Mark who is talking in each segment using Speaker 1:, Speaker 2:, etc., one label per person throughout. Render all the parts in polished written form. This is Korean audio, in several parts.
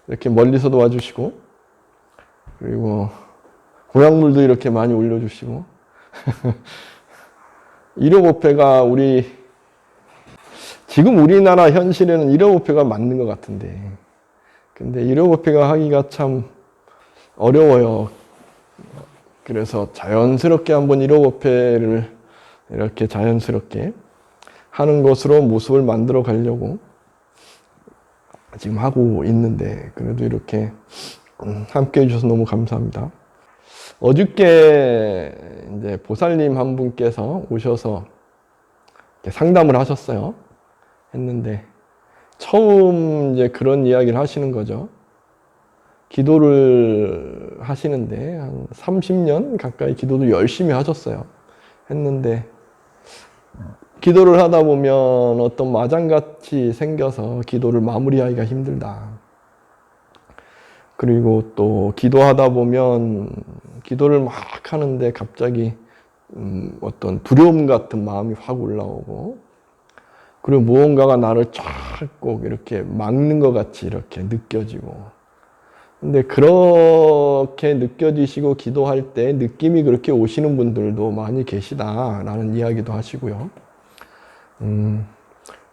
Speaker 1: 이렇게 멀리서도 와주시고, 그리고 고향물도 이렇게 많이 올려주시고, 1억 5패가 지금 우리나라 현실에는 1억 5패가 맞는 것 같은데, 근데 1억 5패가 하기가 참 어려워요. 그래서 자연스럽게 한번 1억 5패를 이렇게 자연스럽게 하는 것으로 모습을 만들어 가려고 지금 하고 있는데, 그래도 이렇게 함께 해주셔서 너무 감사합니다. 어저께 이제 보살님 한 분께서 오셔서 상담을 하셨어요. 했는데, 처음 이제 그런 이야기를 하시는 거죠. 기도를 하시는데, 한 30년 가까이 기도도 열심히 하셨어요. 했는데, 기도를 하다 보면 어떤 마장같이 생겨서 기도를 마무리하기가 힘들다. 그리고 또 기도하다 보면 기도를 막 하는데 갑자기 어떤 두려움 같은 마음이 확 올라오고, 그리고 무언가가 나를 쫙 꼭 이렇게 막는 것 같이 이렇게 느껴지고, 근데 그렇게 느껴지시고 기도할 때 느낌이 그렇게 오시는 분들도 많이 계시다라는 이야기도 하시고요.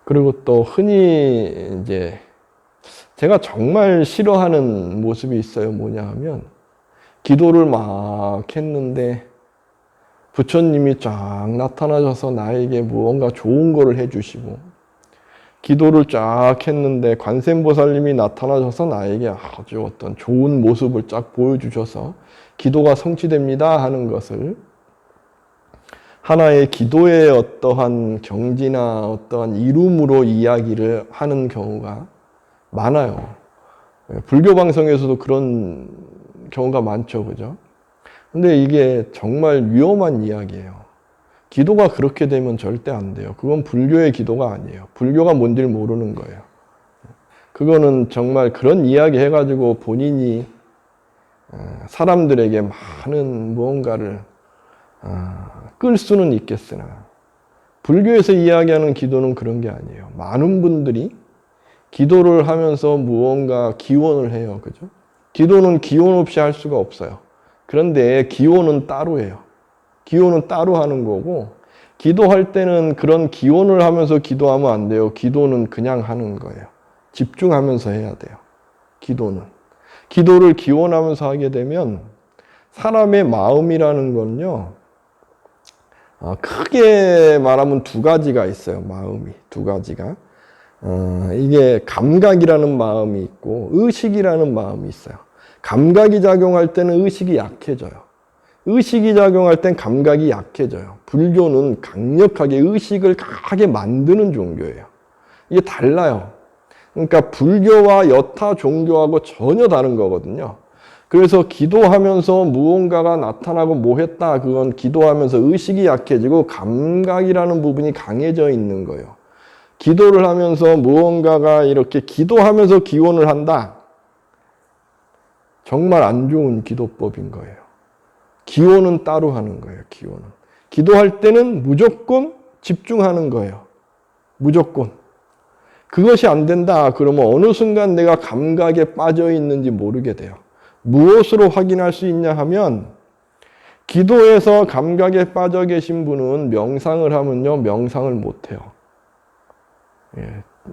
Speaker 1: 그리고 또 흔히 이제 제가 정말 싫어하는 모습이 있어요. 뭐냐 하면, 기도를 막 했는데 부처님이 쫙 나타나셔서 나에게 무언가 좋은 거를 해주시고, 기도를 쫙 했는데 관세음보살님이 나타나셔서 나에게 아주 어떤 좋은 모습을 쫙 보여주셔서 기도가 성취됩니다 하는 것을 하나의 기도의 어떠한 경지나 어떠한 이름으로 이야기를 하는 경우가 많아요. 불교 방송에서도 그런 경우가 많죠, 그죠? 근데 이게 정말 위험한 이야기예요. 기도가 그렇게 되면 절대 안 돼요. 그건 불교의 기도가 아니에요. 불교가 뭔지를 모르는 거예요. 그거는 정말 그런 이야기 해가지고 본인이 사람들에게 많은 무언가를 끌 수는 있겠으나, 불교에서 이야기하는 기도는 그런 게 아니에요. 많은 분들이 기도를 하면서 무언가 기원을 해요. 그죠? 기도는 기원 없이 할 수가 없어요. 그런데 기원은 따로 해요. 기원은 따로 하는 거고, 기도할 때는 그런 기원을 하면서 기도하면 안 돼요. 기도는 그냥 하는 거예요. 집중하면서 해야 돼요. 기도는. 기도를 기원하면서 하게 되면 사람의 마음이라는 건요, 크게 말하면 두 가지가 있어요. 마음이 두 가지가. 이게 감각이라는 마음이 있고 의식이라는 마음이 있어요. 감각이 작용할 때는 의식이 약해져요. 의식이 작용할 땐 감각이 약해져요. 불교는 강력하게 의식을 강하게 만드는 종교예요. 이게 달라요. 그러니까 불교와 여타 종교하고 전혀 다른 거거든요. 그래서 기도하면서 무언가가 나타나고 뭐 했다, 그건 기도하면서 의식이 약해지고 감각이라는 부분이 강해져 있는 거예요. 기도를 하면서 무언가가 이렇게 기도하면서 기원을 한다, 정말 안 좋은 기도법인 거예요. 기원은 따로 하는 거예요. 기원은. 기도할 때는 무조건 집중하는 거예요. 무조건. 그것이 안 된다 그러면 어느 순간 내가 감각에 빠져 있는지 모르게 돼요. 무엇으로 확인할 수 있냐 하면, 기도에서 감각에 빠져 계신 분은 명상을 하면요, 명상을 못 해요.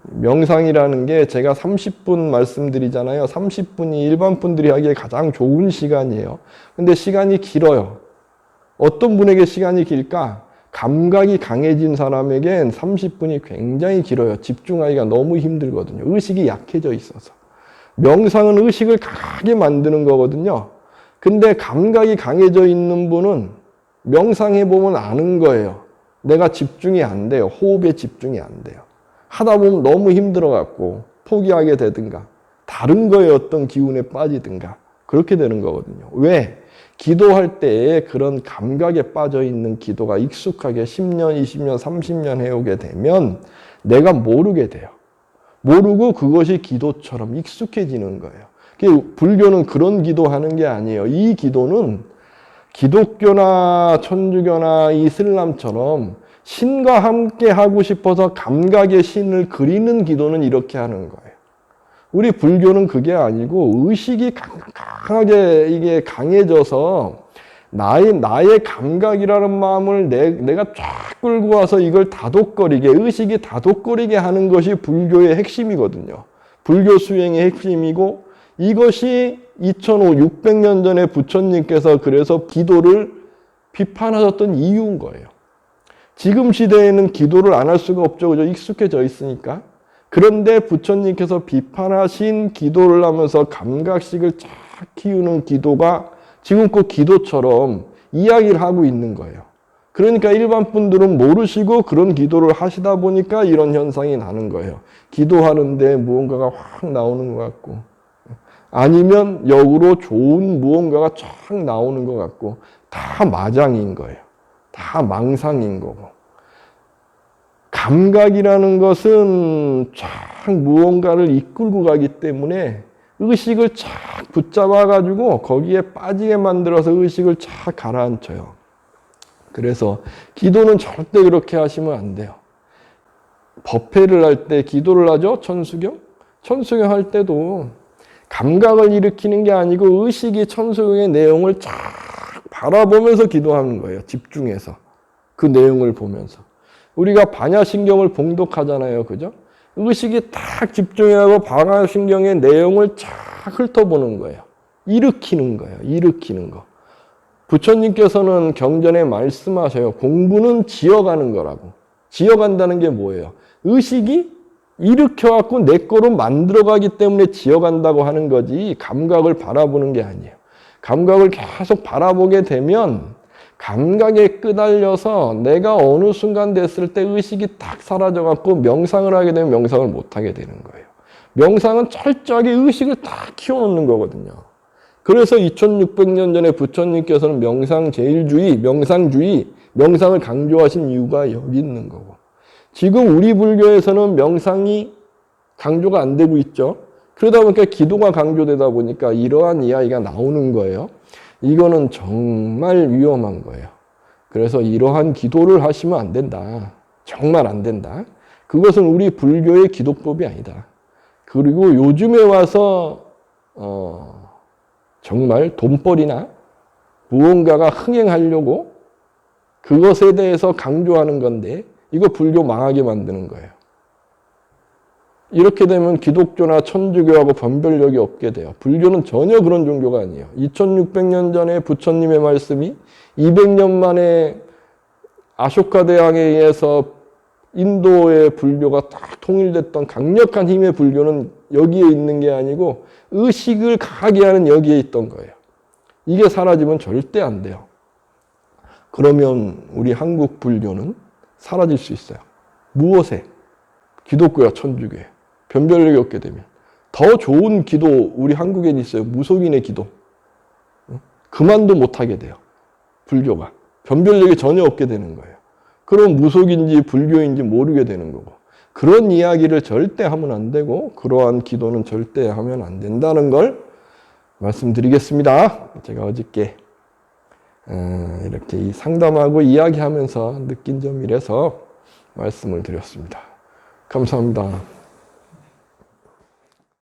Speaker 1: 명상이라는 게 제가 30분 말씀드리잖아요. 30분이 일반 분들이 하기에 가장 좋은 시간이에요. 근데 시간이 길어요. 어떤 분에게 시간이 길까? 감각이 강해진 사람에겐 30분이 굉장히 길어요. 집중하기가 너무 힘들거든요. 의식이 약해져 있어서. 명상은 의식을 강하게 만드는 거거든요. 근데 감각이 강해져 있는 분은 명상해보면 아는 거예요. 내가 집중이 안 돼요. 호흡에 집중이 안 돼요. 하다 보면 너무 힘들어갖고 포기하게 되든가 다른 거에 어떤 기운에 빠지든가 그렇게 되는 거거든요. 왜? 기도할 때에 그런 감각에 빠져 있는 기도가 익숙하게 10년, 20년, 30년 해오게 되면 내가 모르게 돼요. 모르고 그것이 기도처럼 익숙해지는 거예요. 불교는 그런 기도하는 게 아니에요. 이 기도는 기독교나 천주교나 이슬람처럼 신과 함께 하고 싶어서 감각의 신을 그리는 기도는 이렇게 하는 거예요. 우리 불교는 그게 아니고 의식이 강하게 이게 강해져서 나의 감각이라는 마음을 내가 쫙 끌고 와서 이걸 다독거리게, 의식이 다독거리게 하는 것이 불교의 핵심이거든요. 불교 수행의 핵심이고, 이것이 2500~600년 전에 부처님께서 그래서 기도를 비판하셨던 이유인 거예요. 지금 시대에는 기도를 안 할 수가 없죠. 그죠? 익숙해져 있으니까. 그런데 부처님께서 비판하신 기도를 하면서 감각식을 쫙 키우는 기도가 지금껏 기도처럼 이야기를 하고 있는 거예요. 그러니까 일반 분들은 모르시고 그런 기도를 하시다 보니까 이런 현상이 나는 거예요. 기도하는데 무언가가 확 나오는 것 같고, 아니면 역으로 좋은 무언가가 쫙 나오는 것 같고, 다 마장인 거예요. 다 망상인 거고. 감각이라는 것은 쫙 무언가를 이끌고 가기 때문에 의식을 쫙 붙잡아가지고 거기에 빠지게 만들어서 의식을 쫙 가라앉혀요. 그래서 기도는 절대 그렇게 하시면 안 돼요. 법회를 할 때 기도를 하죠? 천수경? 천수경 할 때도 감각을 일으키는 게 아니고 의식이 천수경의 내용을 쫙 바라보면서 기도하는 거예요. 집중해서. 그 내용을 보면서. 우리가 반야신경을 봉독하잖아요. 그죠? 의식이 딱 집중하고 반야신경의 내용을 쫙 훑어보는 거예요. 일으키는 거예요. 일으키는 거. 부처님께서는 경전에 말씀하셔요. 공부는 지어가는 거라고. 지어간다는 게 뭐예요? 의식이 일으켜갖고 내 거로 만들어가기 때문에 지어간다고 하는 거지 감각을 바라보는 게 아니에요. 감각을 계속 바라보게 되면 감각에 끄달려서 내가 어느 순간 됐을 때 의식이 딱 사라져갖고 명상을 하게 되면 명상을 못하게 되는 거예요. 명상은 철저하게 의식을 딱 키워놓는 거거든요. 그래서 2600년 전에 부처님께서는 명상제일주의, 명상주의, 명상을 강조하신 이유가 여기 있는 거고, 지금 우리 불교에서는 명상이 강조가 안 되고 있죠. 그러다 보니까 기도가 강조되다 보니까 이러한 이야기가 나오는 거예요. 이거는 정말 위험한 거예요. 그래서 이러한 기도를 하시면 안 된다. 정말 안 된다. 그것은 우리 불교의 기도법이 아니다. 그리고 요즘에 와서 정말 돈벌이나 무언가가 흥행하려고 그것에 대해서 강조하는 건데 이거 불교 망하게 만드는 거예요. 이렇게 되면 기독교나 천주교하고 변별력이 없게 돼요. 불교는 전혀 그런 종교가 아니에요. 2600년 전에 부처님의 말씀이 200년 만에 아쇼카 대왕에 의해서 인도의 불교가 딱 통일됐던 강력한 힘의 불교는 여기에 있는 게 아니고 의식을 강하게 하는 여기에 있던 거예요. 이게 사라지면 절대 안 돼요. 그러면 우리 한국 불교는 사라질 수 있어요. 무엇에? 기독교야 천주교에. 변별력이 없게 되면. 더 좋은 기도 우리 한국엔 있어요. 무속인의 기도. 그만도 못하게 돼요. 불교가. 변별력이 전혀 없게 되는 거예요. 그럼 무속인지 불교인지 모르게 되는 거고. 그런 이야기를 절대 하면 안 되고 그러한 기도는 절대 하면 안 된다는 걸 말씀드리겠습니다. 제가 어저께 이렇게 상담하고 이야기하면서 느낀 점이라서 말씀을 드렸습니다. 감사합니다.